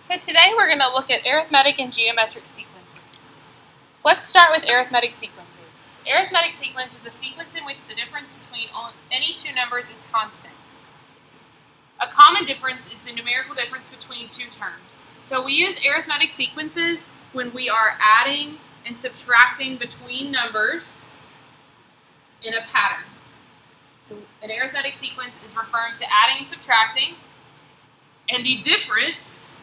So today we're going to look at arithmetic and geometric sequences. Let's start with arithmetic sequences. Arithmetic sequence is a sequence in which the difference between any two numbers is constant. A common difference is the numerical difference between two terms. So we use arithmetic sequences when we are adding and subtracting between numbers in a pattern. So an arithmetic sequence is referring to adding and subtracting, and the difference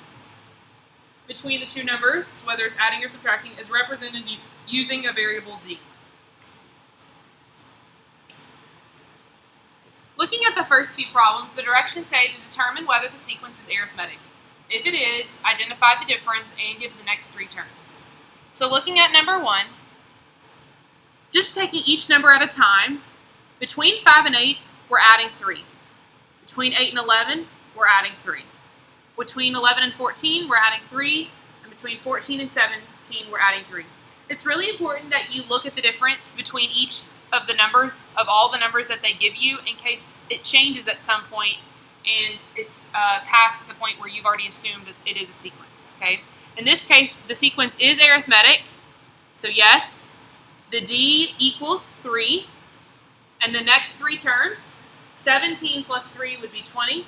between the two numbers, whether it's adding or subtracting, is represented using a variable d. Looking at the first few problems, the directions say to determine whether the sequence is arithmetic. If it is, identify the difference and give the next three terms. So looking at number 1, just taking each number at a time, between 5 and 8, we're adding 3. Between 8 and 11, we're adding 3. Between 11 and 14, we're adding 3, and between 14 and 17, we're adding 3. It's really important that you look at the difference between each of the numbers, of all the numbers that they give you, in case it changes at some point and it's past the point where you've already assumed that it is a sequence. Okay? In this case, the sequence is arithmetic, so yes, the d equals 3, and the next three terms, 17 plus 3 would be 20,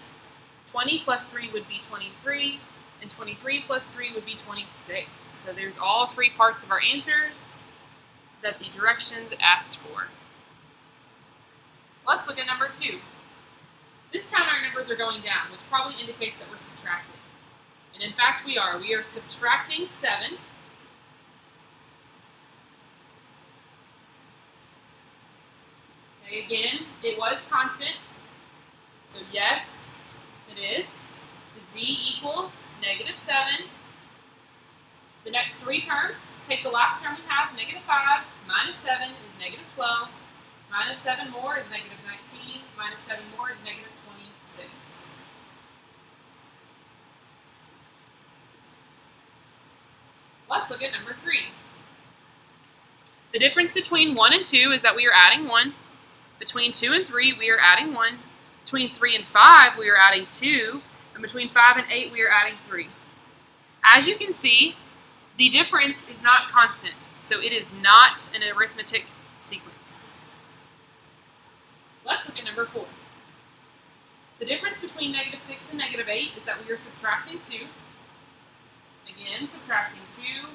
20 plus 3 would be 23, and 23 plus 3 would be 26. So there's all three parts of our answers that the directions asked for. Let's look at number 2. This time our numbers are going down, which probably indicates that we're subtracting. And in fact we are. We are subtracting 7. Okay, again, it was constant, so yes, it is. The d equals -7. The next three terms, take the last term we have, -5, minus 7 is -12, minus 7 more is -19, minus 7 more is -26. Let's look at number 3. The difference between 1 and 2 is that we are adding 1. Between 2 and 3, we are adding 1. Between 3 and 5, we are adding 2. And between 5 and 8, we are adding 3. As you can see, the difference is not constant, so it is not an arithmetic sequence. Let's look at number 4. The difference between -6 and -8 is that we are subtracting 2. Again, subtracting 2.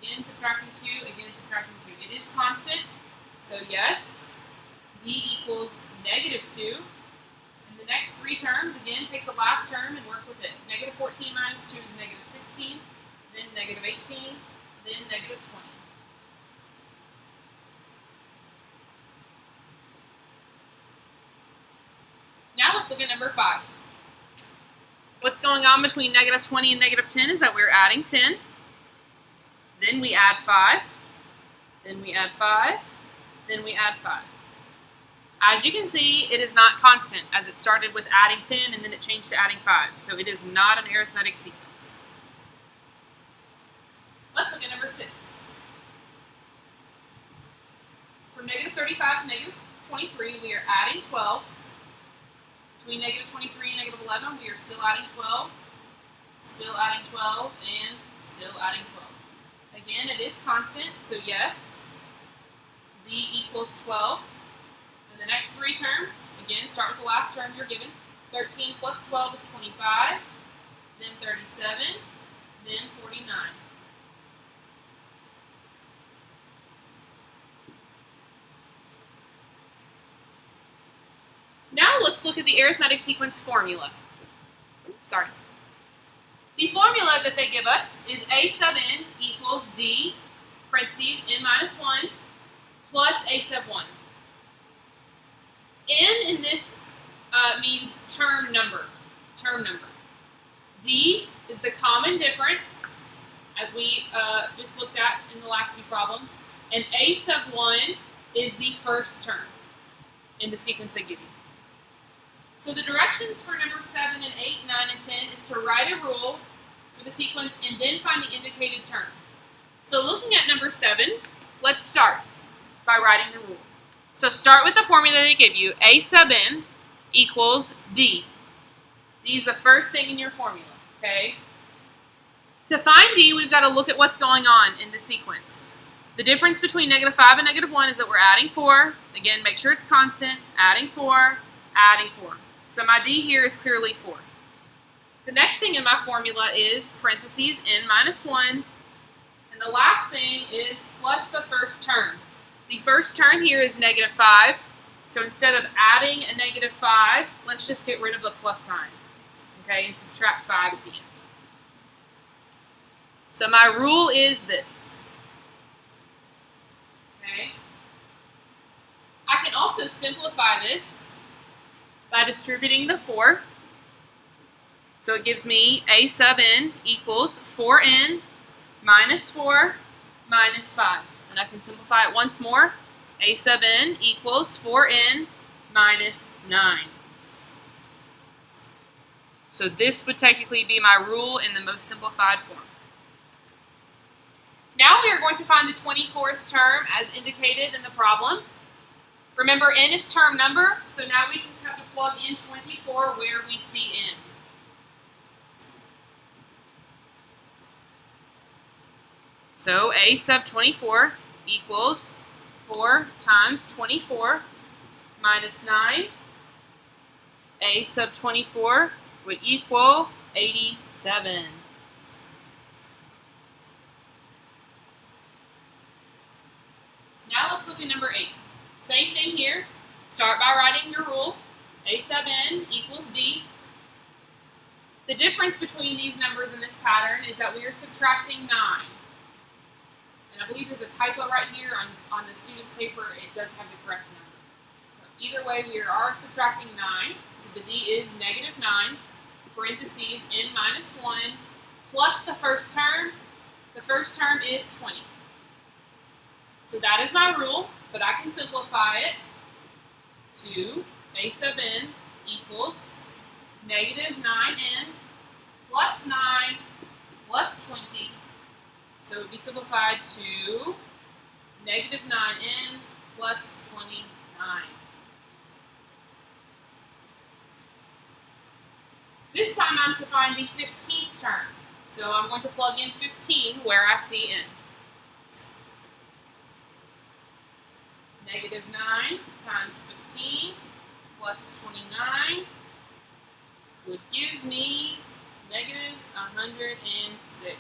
Again, subtracting 2. Again, subtracting 2. It is constant, so yes, d equals -2. And the next three terms, again, take the last term and work with it. -14 minus 2 is -16, then -18, then -20. Now let's look at number 5. What's going on between -20 and -10 is that we're adding 10. Then we add 5. Then we add 5. Then we add 5. As you can see, it is not constant, as it started with adding 10 and then it changed to adding 5. So it is not an arithmetic sequence. Let's look at number 6. From -35 to -23, we are adding 12. Between -23 and -11, we are still adding 12, still adding 12, and still adding 12. Again, it is constant, so yes, d equals 12. And the next three terms, again, start with the last term you're given. 13 plus 12 is 25, then 37, then 49. Now let's look at the arithmetic sequence formula. Sorry. The formula that they give us is a sub n equals d, parentheses, n minus 1, plus a sub 1. N in this means term number. D is the common difference, as we just looked at in the last few problems, and a sub 1 is the first term in the sequence they give you. So the directions for number 7 and 8, 9, and 10 is to write a rule for the sequence and then find the indicated term. So looking at number 7, let's start by writing the rule. So start with the formula they give you. A sub n equals d. D is the first thing in your formula, okay? To find D, we've got to look at what's going on in the sequence. The difference between -5 and -1 is that we're adding 4. Again, make sure it's constant. Adding 4, adding 4. So my D here is clearly 4. The next thing in my formula is parentheses n minus 1. And the last thing is plus the first term. The first term here is -5. So instead of adding a -5, let's just get rid of the plus sign. Okay, and subtract 5 at the end. So my rule is this. Okay. I can also simplify this by distributing the 4. So it gives me a sub n equals 4n minus 4 minus 5. And I can simplify it once more. A sub n equals 4n minus 9. So this would technically be my rule in the most simplified form. Now we are going to find the 24th term as indicated in the problem. Remember, n is term number, so now we just have to plug in 24 where we see n. So a sub 24 equals 4 times 24 minus 9. A sub 24 would equal 87. Now let's look at number 8. Same thing here. Start by writing your rule. A sub n equals D. The difference between these numbers in this pattern is that we are subtracting 9. And I believe there's a typo right here on the student's paper. It does have the correct number. But either way, we are subtracting 9. So the D is -9, parentheses n minus 1, plus the first term. The first term is 20. So that is my rule, but I can simplify it to a sub n equals -9n plus 9 plus 20. So it would be simplified to -9n plus 29. This time I'm to find the 15th term. So I'm going to plug in 15 where I see n. -9 times 15 plus 29 would give me -106.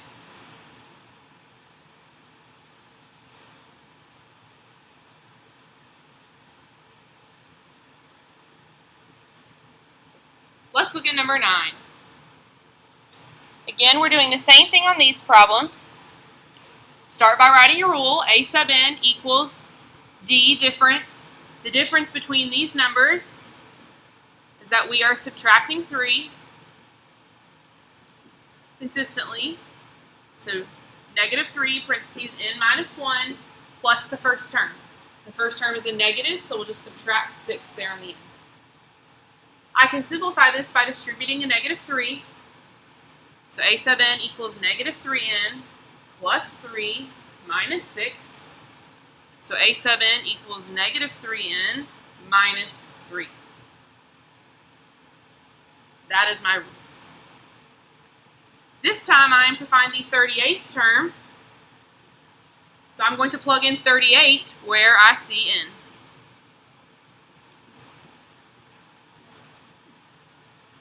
Let's look at number 9. Again, we're doing the same thing on these problems. Start by writing your rule. A sub n equals D difference. The difference between these numbers is that we are subtracting 3 consistently. So -3 parentheses n minus 1 plus the first term. The first term is a negative, so we'll just subtract 6 there on the end. I can simplify this by distributing a -3. So a sub n equals -3n plus 3 minus 6. So a sub n equals -3n minus 3. That is my rule. This time I am to find the 38th term. So I'm going to plug in 38 where I see n.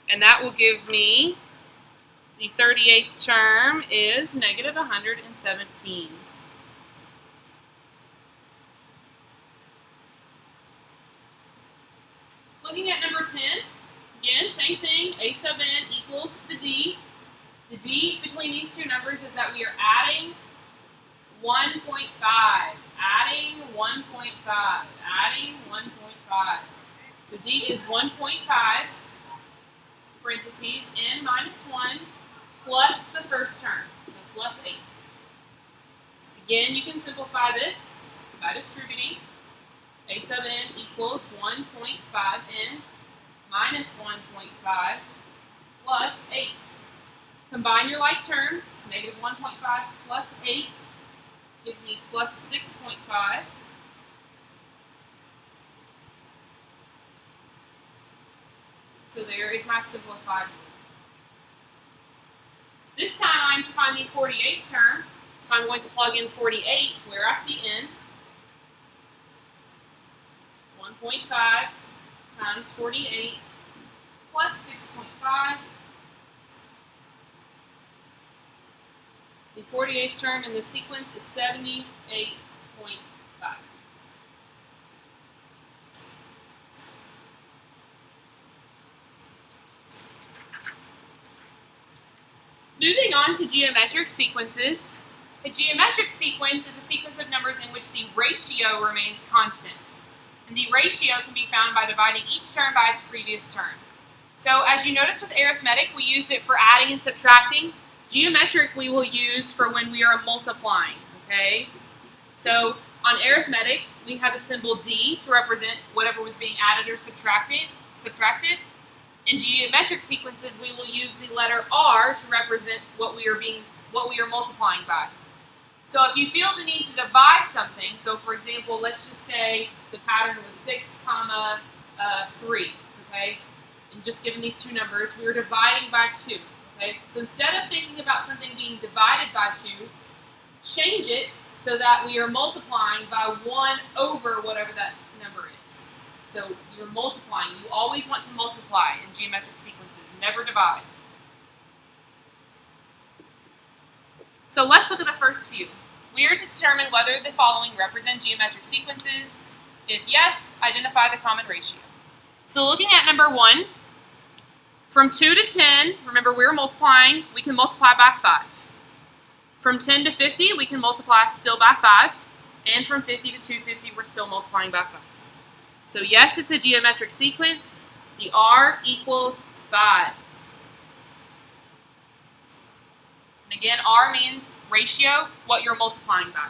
And that will give me the 38th term is -117. Looking at number 10, again, same thing, a sub n equals the D. The D between these two numbers is that we are adding 1.5, adding 1.5, adding 1.5. So D is 1.5, parentheses, n minus 1, plus the first term, so plus 8. Again, you can simplify this by distributing. A sub n equals 1.5n minus 1.5 plus 8. Combine your like terms. -1.5 plus 8 gives me plus 6.5. So there is my simplified rule. This time I'm to find the 48th term, so I'm going to plug in 48 where I see n. 1.5 times 48 plus 6.5. The 48th term in this sequence is 78.5. Moving on to geometric sequences. A geometric sequence is a sequence of numbers in which the ratio remains constant. And the ratio can be found by dividing each term by its previous term. So as you notice with arithmetic, we used it for adding and subtracting. Geometric we will use for when we are multiplying, okay? So on arithmetic, we have the symbol D to represent whatever was being added or subtracted. In geometric sequences, we will use the letter R to represent what we are multiplying by. So if you feel the need to divide something, so for example, let's just say the pattern was 6, 3, okay? And just given these two numbers, we are dividing by 2, okay? So instead of thinking about something being divided by 2, change it so that we are multiplying by 1 over whatever that number is. So you're multiplying. You always want to multiply in geometric sequences, never divide. So let's look at the first few. We are to determine whether the following represent geometric sequences. If yes, identify the common ratio. So looking at number 1, from 2 to 10, remember we're multiplying, we can multiply by 5. From 10 to 50, we can multiply still by 5. And from 50 to 250, we're still multiplying by 5. So yes, it's a geometric sequence. The R equals 5. And again, R means ratio, what you're multiplying by.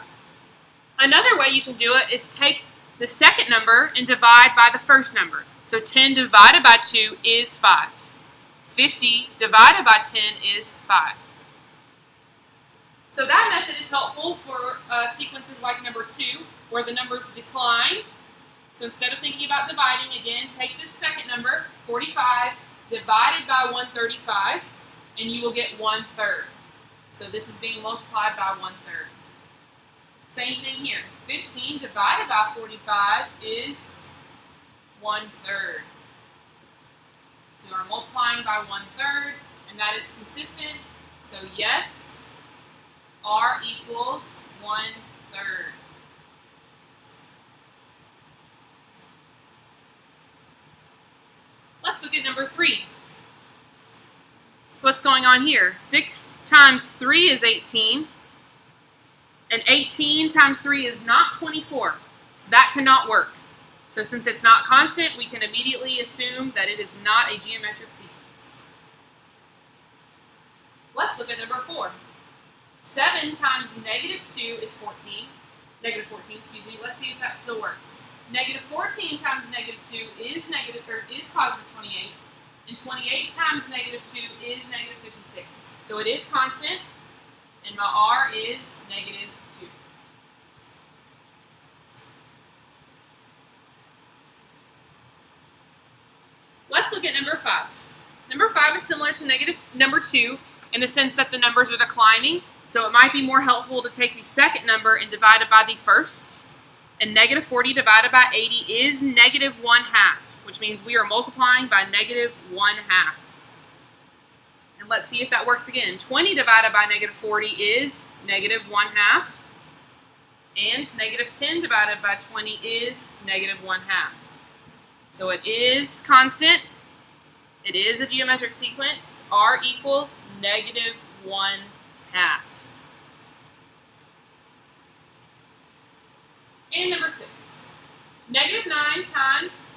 Another way you can do it is take the second number and divide by the first number. So 10 divided by 2 is 5. 50 divided by 10 is 5. So that method is helpful for sequences like number 2, where the numbers decline. So instead of thinking about dividing, again, take this second number, 45, divided by 135, and you will get 1/3. So this is being multiplied by 1/3. Same thing here. 15 divided by 45 is 1/3. So you are multiplying by 1/3, and that is consistent. So yes, R equals 1/3. Let's look at number 3. What's going on here? 6 times 3 is 18. And 18 times 3 is not 24. So that cannot work. So since it's not constant, we can immediately assume that it is not a geometric sequence. Let's look at number 4. 7 times -2 is 14. Negative 14, excuse me. Let's see if that still works. Negative 14 times -2 is positive 28, and 28 times -2 is negative 56. So it is constant, and my R is -2. Let's look at number 5. Number 5 is similar to number 2 in the sense that the numbers are declining, so it might be more helpful to take the second number and divide it by the first. And negative 40 divided by 80 is -1/2, which means we are multiplying by -1/2. And let's see if that works again. 20 divided by -40 is -1/2. And -10 divided by 20 is -1/2. So it is constant. It is a geometric sequence. R equals -1/2. And number 6. -9 times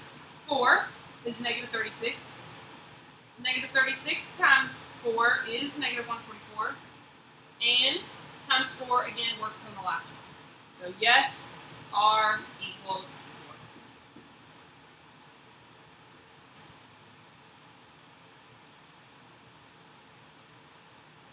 4 is -36. -36 times 4 is -144. And times 4 again works on the last one. So yes, R equals 4.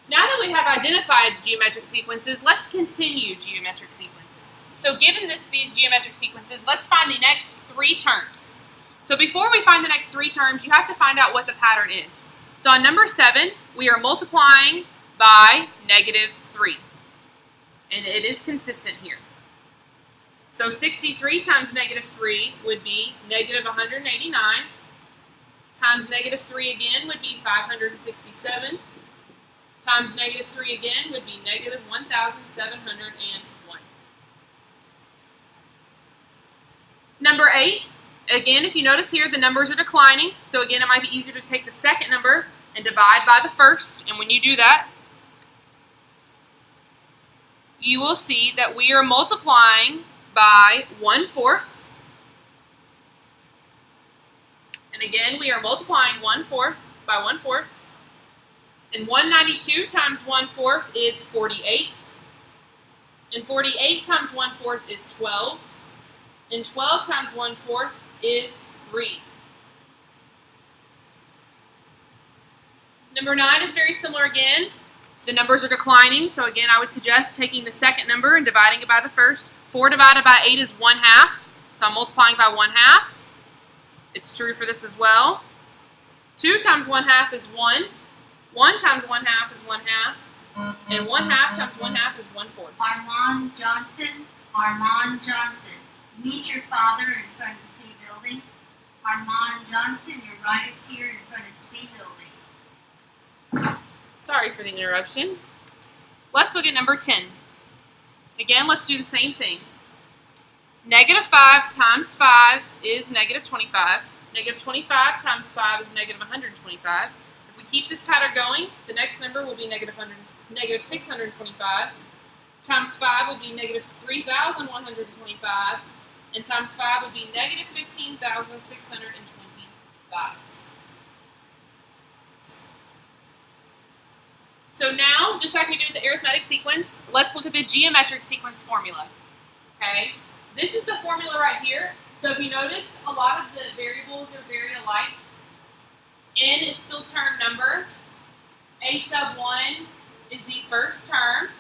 Now that we have identified geometric sequences, let's continue geometric sequences. So given these geometric sequences, let's find the next 3 terms. So before we find the next 3 terms, you have to find out what the pattern is. So on number 7, we are multiplying by -3. And it is consistent here. So 63 times -3 would be -189. Times -3 again would be 567. Times -3 again would be -1,701. Number 8, again, if you notice here, the numbers are declining. So again, it might be easier to take the second number and divide by the first. And when you do that, you will see that we are multiplying by 1/4. And again, we are multiplying 1/4 by 1/4. And 192 times 1/4 is 48. And 48 times 1/4 is 12. And 12 times 1/4 is 3. Number 9 is very similar again. The numbers are declining, so again, I would suggest taking the second number and dividing it by the first. 4 divided by 8 is 1/2, so I'm multiplying by 1/2. It's true for this as well. 2 times 1/2 is 1. 1 times 1/2 is 1/2. And 1/2 times 1/2 is 1/4. Armand Johnson. Armand Johnson. Meet your father in front of the C building. Armand Johnson, your right is here in front of the C building. Sorry for the interruption. Let's look at number 10. Again, let's do the same thing. -5 times 5 is -25. -25 times 5 is -125. If we keep this pattern going, the next number will be -625. Times 5 would be -3,125. And times 5 would be -15,625. So now, just like we did with the arithmetic sequence, let's look at the geometric sequence formula. Okay, this is the formula right here. So if you notice, a lot of the variables are very alike. N is still term number. A sub 1 is the first term.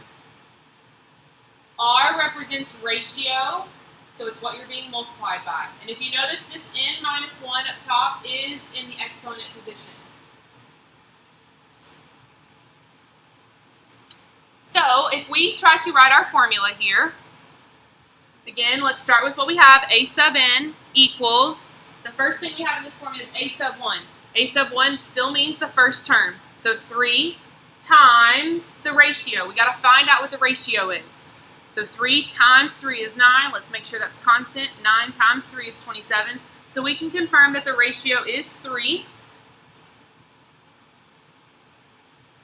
R represents ratio, so it's what you're being multiplied by. And if you notice, this n minus 1 up top is in the exponent position. So if we try to write our formula here, again, let's start with what we have. A sub n equals, the first thing we have in this formula is a sub 1. A sub 1 still means the first term. So 3 times the ratio. We got to find out what the ratio is. So 3 times 3 is 9. Let's make sure that's constant. 9 times 3 is 27. So we can confirm that the ratio is 3.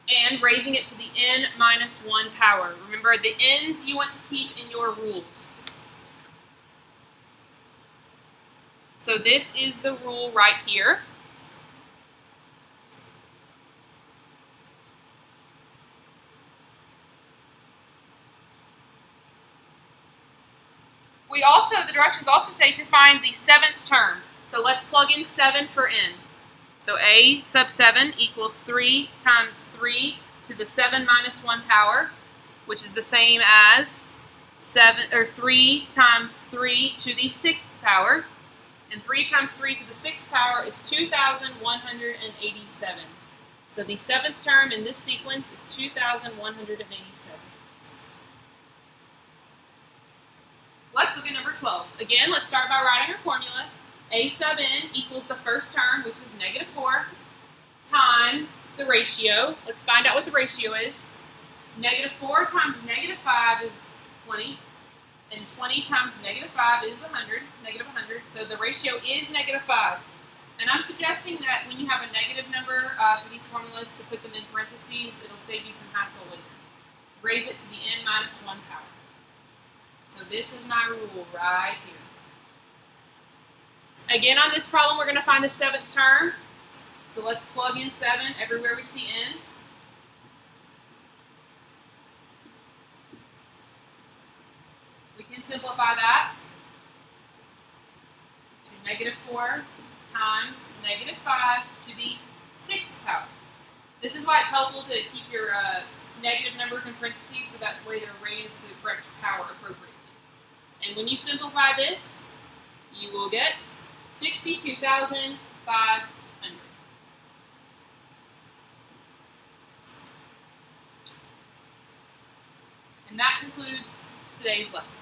And raising it to the n minus 1 power. Remember, the n's you want to keep in your rules. So this is the rule right here. The directions also say to find the 7th term. So let's plug in 7 for n. So a sub 7 equals 3 times 3 to the 7 minus 1 power, which is the same as 3 times 3 to the 6th power. And 3 times 3 to the 6th power is 2,187. So the 7th term in this sequence is 2,187. Let's look at number 12. Again, let's start by writing our formula. A sub n equals the first term, which is -4, times the ratio. Let's find out what the ratio is. -4 times -5 is 20. And 20 times -5 is 100, -100. So the ratio is -5. And I'm suggesting that when you have a negative number for these formulas, to put them in parentheses. It'll save you some hassle later. Raise it to the n minus 1 power. So this is my rule right here. Again, on this problem, we're going to find the 7th term. So let's plug in 7 everywhere we see n. We can simplify that to -4 times -5 to the 6th power. This is why it's helpful to keep your negative numbers in parentheses so that way they're raised to the correct power appropriately. And when you simplify this, you will get 62,500. And that concludes today's lesson.